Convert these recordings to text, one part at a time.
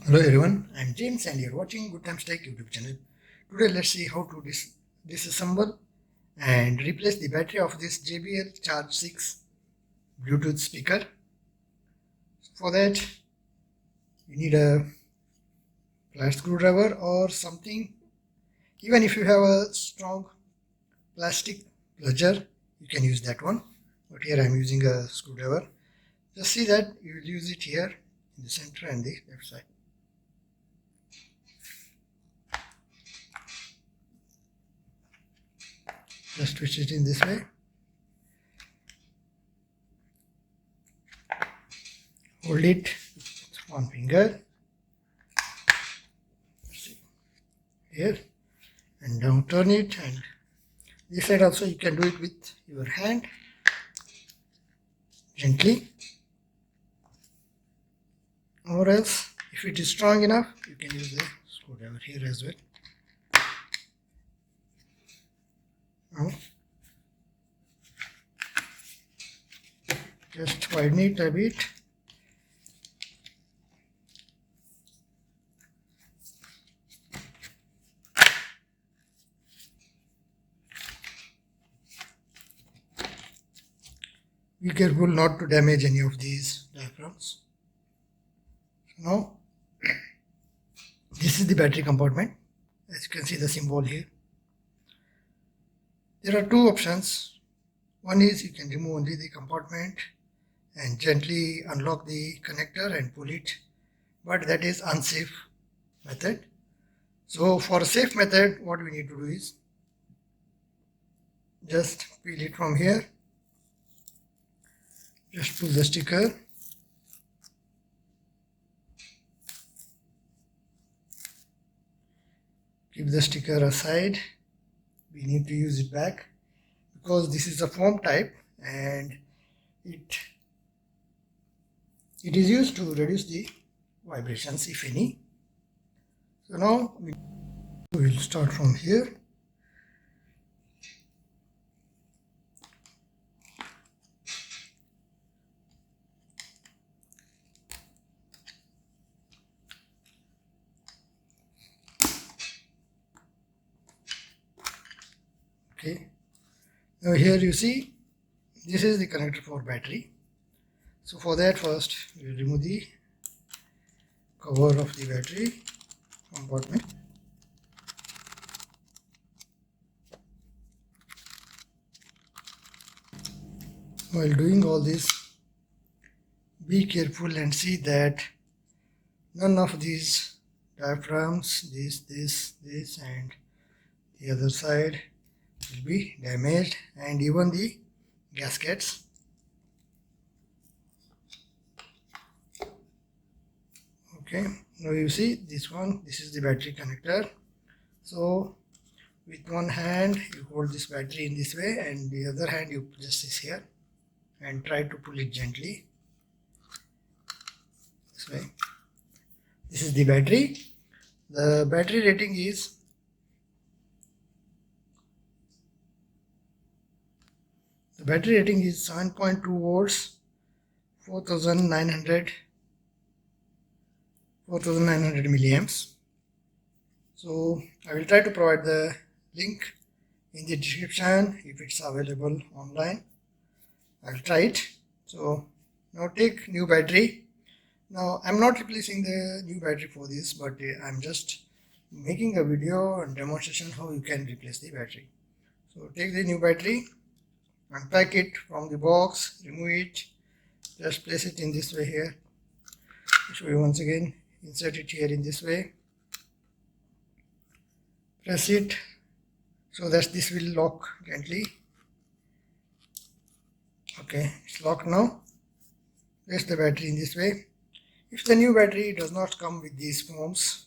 Hello everyone, I'm James and you're watching Good Times Tech YouTube channel. Today let's see how to disassemble and replace the battery of this JBL Charge6 Bluetooth speaker. For that you need a flat screwdriver or something. Even if you have a strong plastic plunger, you can use that one. But here I'm using a screwdriver. Just see that you will use it here in the center and the left side. Just twist it in this way. Hold it with one finger. Here and now turn it, and this side also you can do it with your hand gently, or else if it is strong enough you can use the screwdriver here as well. Now just widen it a bit. Be careful not to damage any of these diaphragms. Now this is the battery compartment. As you can see the symbol here. There are two options. One is you can remove only the compartment and gently unlock the connector and pull it, but that is unsafe method. So for a safe method, what we need to do is just peel it from here. Just pull the sticker. Keep the sticker aside. We need to use it back because this is a foam type and it is used to reduce the vibrations, if any. So now we will start from here. Okay, now here you see this is the connector for battery. So for that, first we will remove the cover of the battery compartment. While doing all this, be careful and see that none of these diaphragms, this and the other side will be damaged, and even the gaskets. Okay, now you see this one, this is the battery connector. So with one hand you hold this battery in this way and the other hand you just this here and try to pull it gently this way. This is the battery. The battery rating is 7.2 volts, 4900 milliamps. So I will try to provide the link in the description if it's available online. I'll try it. So now take new battery. Now I'm not replacing the new battery for this, but I'm just making a video and demonstration how you can replace the battery. So take the new battery, unpack it from the box, remove it, just place it in this way here. I'll show you once again. Insert it here in this way, press it so that this will lock gently. Okay, it's locked now. Place the battery in this way. If the new battery does not come with these foams,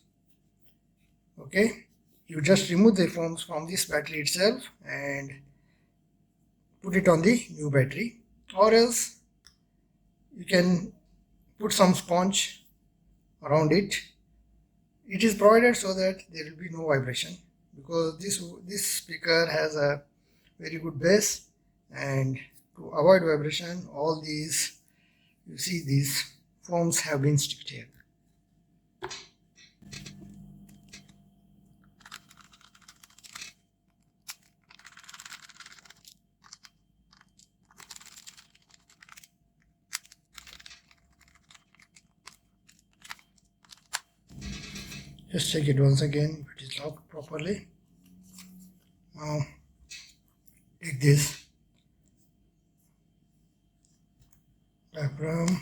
okay, you just remove the foams from this battery itself and put it on the new battery, or else you can put some sponge around it. It is provided so that there will be no vibration, because this speaker has a very good bass, and to avoid vibration, all these, you see, these foams have been sticked here. Just check it once again if it is locked properly. Now take this diaphragm,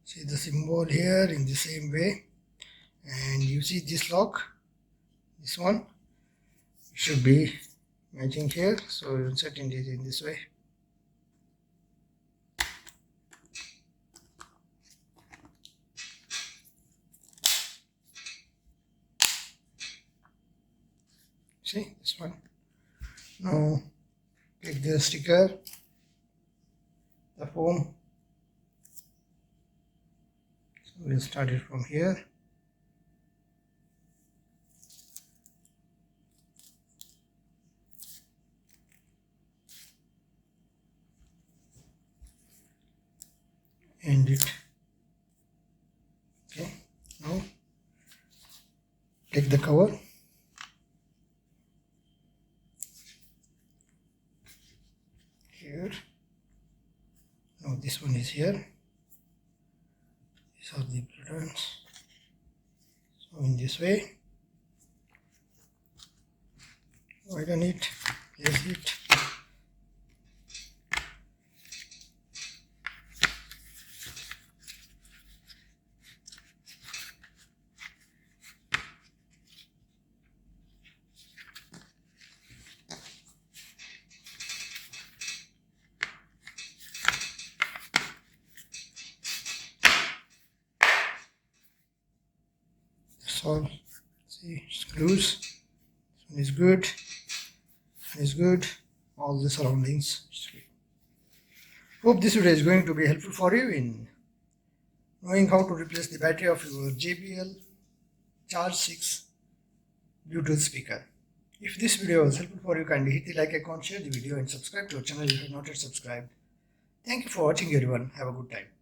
see the symbol here in the same way, and you see this lock, this one, it should be matching here, so you insert it in this way. See this one. Now take the sticker, the foam. So we'll start it from here. End it. Okay. Now take the cover. Here. Now this one is here. These are the buttons. So in this way, widen it, place it. All see screws. This one is good, this one is good, all the surroundings. Hope this video is going to be helpful for you in knowing how to replace the battery of your JBL Charge6 Bluetooth speaker. If this video was helpful for you, kindly hit the like icon, share the video and subscribe to our channel if you have not yet subscribed. Thank you for watching everyone. Have a good time.